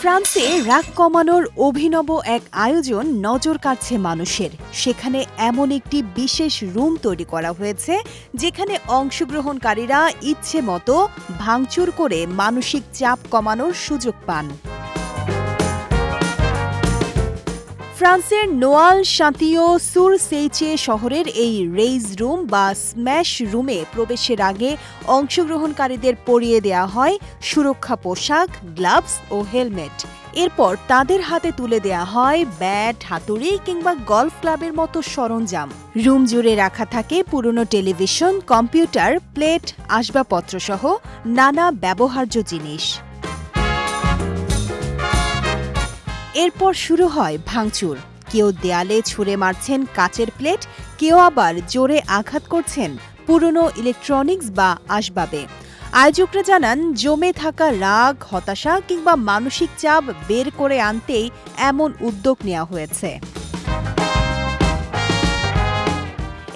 ফ্রান্সে রাগ কমানোর অভিনব এক আয়োজন নজর কাড়ছে মানুষের। সেখানে এমন একটি বিশেষ রুম তৈরি করা হয়েছে যেখানে অংশগ্রহণকারীরা ইচ্ছে মতো ভাঙচুর করে মানসিক চাপ কমানোর সুযোগ পান। ফ্রান্সের নোয়াল শান্তিও সুর সেইচে শহরের এই রেইজ রুম বা স্ম্যাশ রুমে প্রবেশের আগে অংশগ্রহণকারীদের পরিয়ে দেওয়া হয় সুরক্ষা পোশাক, গ্লাভস ও হেলমেট। এরপর তাদের হাতে তুলে দেওয়া হয় ব্যাট, হাতুড়ি কিংবা গলফ ক্লাবের মতো সরঞ্জাম। রুম জুড়ে রাখা থাকে পুরনো টেলিভিশন, কম্পিউটার, প্লেট, আসবাবপত্রসহ নানা ব্যবহার্য জিনিস। এরপর শুরু হয় ভাঙচুর। কেউ দেয়ালে ছুঁড়ে মারছেন কাচের প্লেট, কেউ আবার জোরে আঘাত করছেন পুরনো ইলেকট্রনিক্স বা আসবাবে। আয়োজকরা জানান, জমে থাকা রাগ, হতাশা কিংবা মানসিক চাপ বের করে আনতেই এমন উদ্যোগ নেওয়া হয়েছে।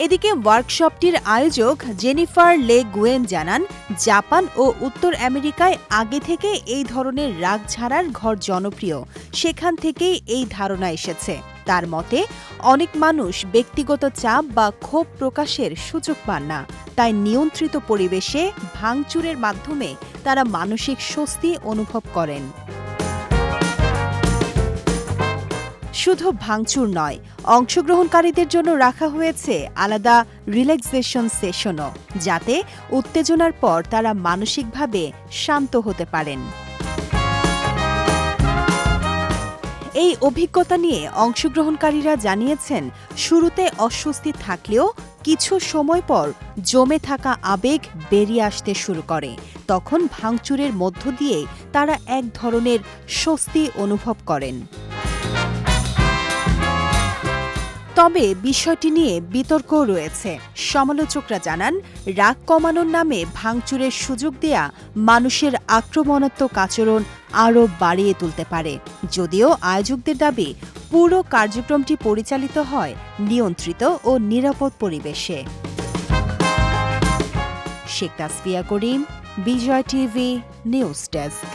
এদিকে ওয়ার্কশপটির আয়োজক জেনিফার লে গুয়েন জানান, জাপান ও উত্তর আমেরিকায় আগে থেকে এই ধরনের রাগ ঝাড়ার ঘর জনপ্রিয়। সেখান থেকেই এই ধারণা এসেছে। তার মতে, অনেক মানুষ ব্যক্তিগত চাপ বা ক্ষোভ প্রকাশের সুযোগ পান না, তাই নিয়ন্ত্রিত পরিবেশে ভাঙচুরের মাধ্যমে তারা মানসিক স্বস্তি অনুভব করেন। শুধু ভাঙচুর নয়, অংশগ্রহণকারীদের জন্য রাখা হয়েছে আলাদা রিল্যাক্সেশন সেশনও, যাতে উত্তেজনার পর তারা মানসিকভাবে শান্ত হতে পারেন। এই অভিজ্ঞতা নিয়ে অংশগ্রহণকারীরা জানিয়েছেন, শুরুতে অস্বস্তি থাকলেও কিছু সময় পর জমে থাকা আবেগ বেরিয়ে আসতে শুরু করে। তখন ভাঙচুরের মধ্য দিয়ে তারা এক ধরনের স্বস্তি অনুভব করেন। তবে বিষয়টি নিয়ে বিতর্কও রয়েছে। সমালোচকরা জানান, রাগ কমানোর নামে ভাঙচুরের সুযোগ দেয়া মানুষের আক্রমণাত্মক আচরণ আরও বাড়িয়ে তুলতে পারে। যদিও আয়োজকদের দাবি, পুরো কার্যক্রমটি পরিচালিত হয় নিয়ন্ত্রিত ও নিরাপদ পরিবেশে। শেখ তাসফিয়া করিম, বিজয় টিভি নিউজ ডেস্ক।